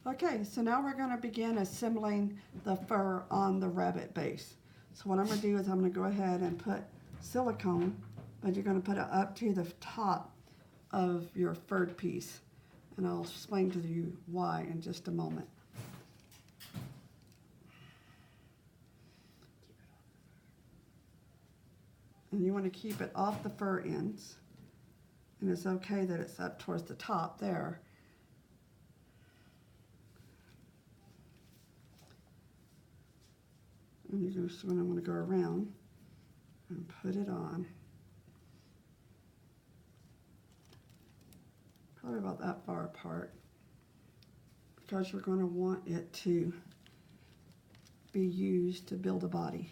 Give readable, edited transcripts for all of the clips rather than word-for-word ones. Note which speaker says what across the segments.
Speaker 1: Okay, so now we're going to begin assembling the fur on the rabbit base. So what I'm going to do is I'm going to go ahead and put silicone, but you're going to put it up to the top of your furred piece. And I'll explain to you why in just a moment. And you want to keep it off the fur ends. And it's okay that it's up towards the top there. And you're just going to want to go around and put it on. Probably about that far apart, because you're going to want it to be used to build a body,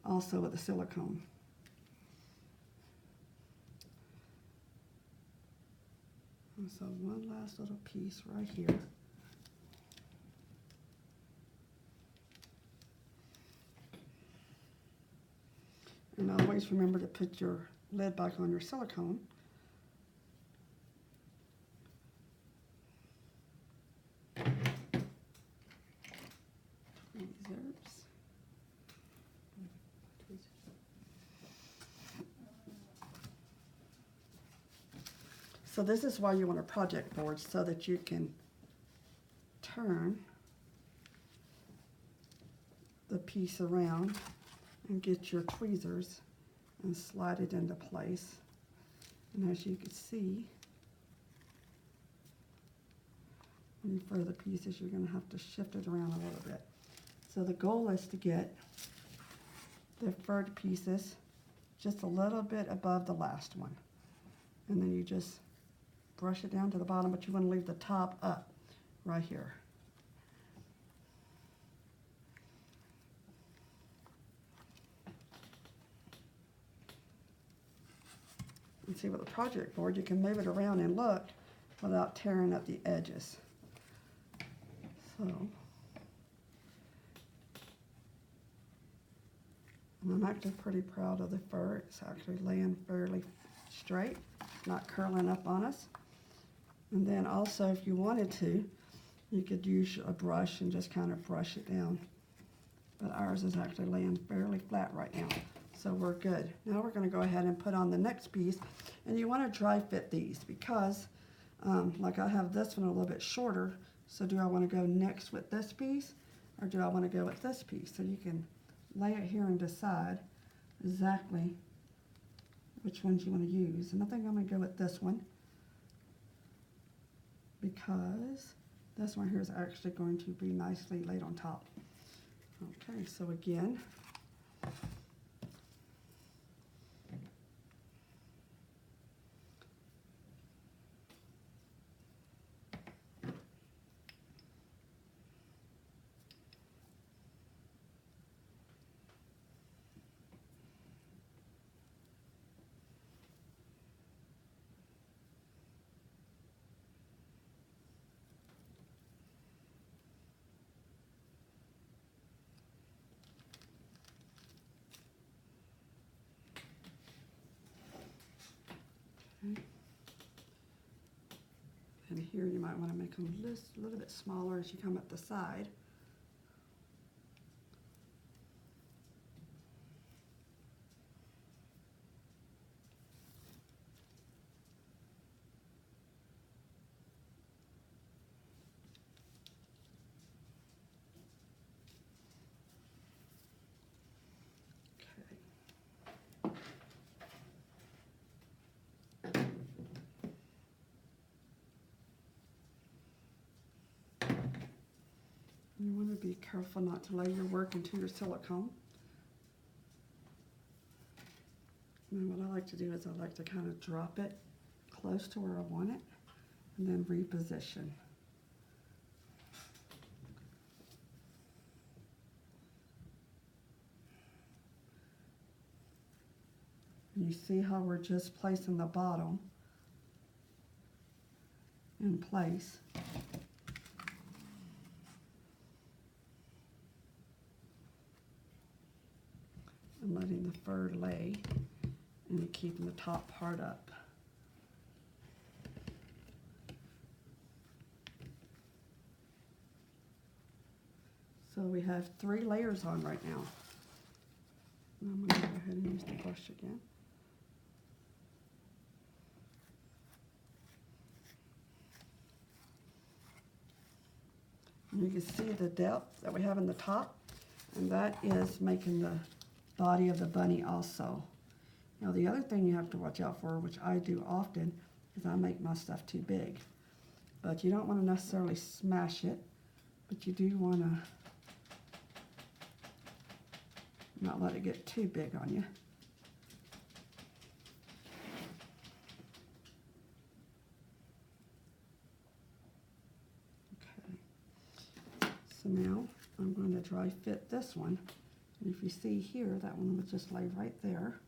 Speaker 1: also with the silicone. And so one last little piece right here. And always remember to put your lid back on your silicone. Tweezers. So this is why you want a project board, so that you can turn the piece around and get your tweezers and slide it into place. And as you can see, when you fur the pieces, you're going to have to shift it around a little bit. So the goal is to get the furred pieces just a little bit above the last one. And then you just brush it down to the bottom, but you want to leave the top up right here. And see, with the project board, you can move it around and look without tearing up the edges. So, and I'm actually pretty proud of the fur. It's actually laying fairly straight, not curling up on us. And then also, if you wanted to, you could use a brush and just kind of brush it down. But ours is actually laying fairly flat right now, so we're good. Now we're going to go ahead and put on the next piece. And you want to dry fit these because, like I have this one a little bit shorter, so do I want to go next with this piece, or do I want to go with this piece? So you can lay it here and decide exactly which ones you want to use. And I think I'm going to go with this one, because this one here is actually going to be nicely laid on top. Okay, so again, and here you might want to make them just a little bit smaller as you come up the side. You want to be careful not to lay your work into your silicone. And what I like to do is I like to kind of drop it close to where I want it and then reposition. And you see how we're just placing the bottom in place. And letting the fur lay and keeping the top part up. So we have 3 layers on right now. I'm gonna go ahead and use the brush again. And you can see the depth that we have in the top, and that is making the body of the bunny also. Now the other thing you have to watch out for, which I do often, is I make my stuff too big. But you don't want to necessarily smash it, but you do want to not let it get too big on you. So now I'm going to dry fit this one. And if you see here, that one would just lay right there.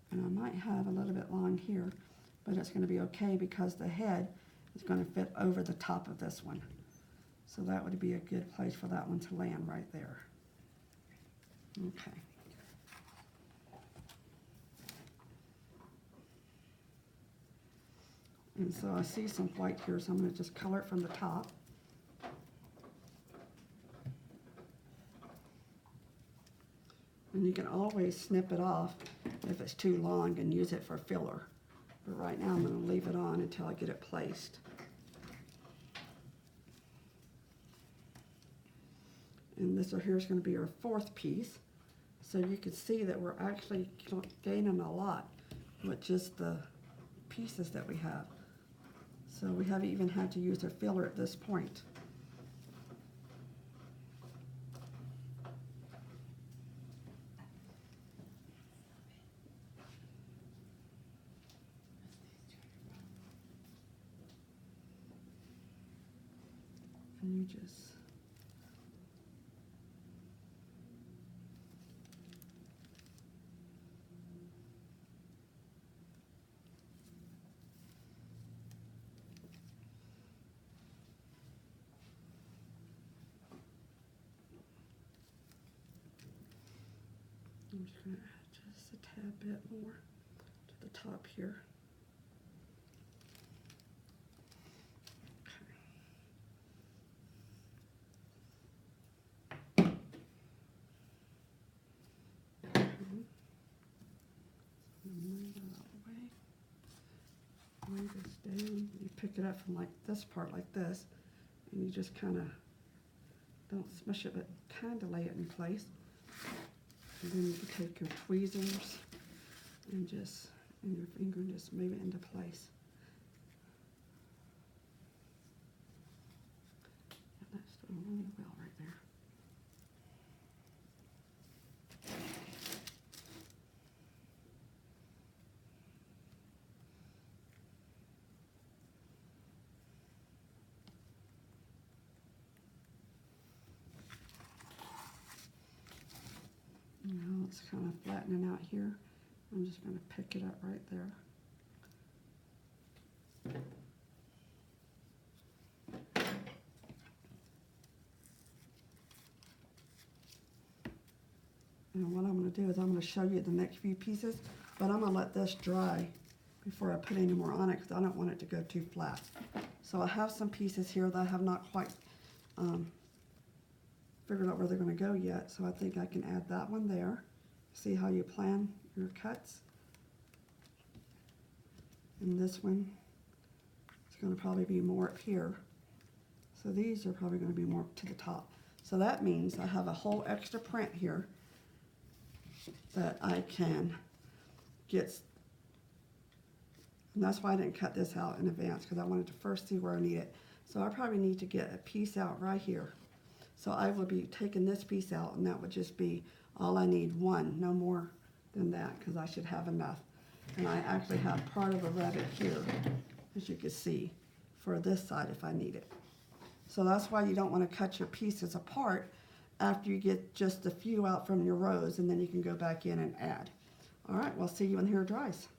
Speaker 1: And I might have a little bit long here, but it's going to be okay because the head is going to fit over the top of this one. So that would be a good place for that one to land right there. Okay. And so I see some white here, so I'm going to just color it from the top. And you can always snip it off if it's too long and use it for filler. But right now I'm going to leave it on until I get it placed. And this here is going to be our 4th piece. So you can see that we're actually gaining a lot with just the pieces that we have. So we haven't even had to use a filler at this point. And you just I'm just going to add just a tad bit more to the top here. Okay. Move it out of the way. Lay this down. You pick it up from like this part like this, and you just kind of don't smush it, but kind of lay it in place. And then you can take your tweezers and just, and your finger, and just move it into place. And that's doing really well right there. Now it's kind of flattening out here. I'm just going to pick it up right there. And what I'm going to do is I'm going to show you the next few pieces, but I'm going to let this dry before I put any more on it because I don't want it to go too flat. So I have some pieces here that I have not quite figured out where they're going to go yet, so I think I can add that one there. See how you plan your cuts. And this one is going to probably be more up here. So these are probably going to be more to the top. So that means I have a whole extra print here that I can get. And that's why I didn't cut this out in advance, because I wanted to first see where I need it. So I probably need to get a piece out right here. So I will be taking this piece out, and that would just be all I need, one, no more than that, because I should have enough. And I actually have part of a rabbit here, as you can see, for this side if I need it. So that's why you don't want to cut your pieces apart after you get just a few out from your rows, and then you can go back in and add. All right, we'll see you when hair dries.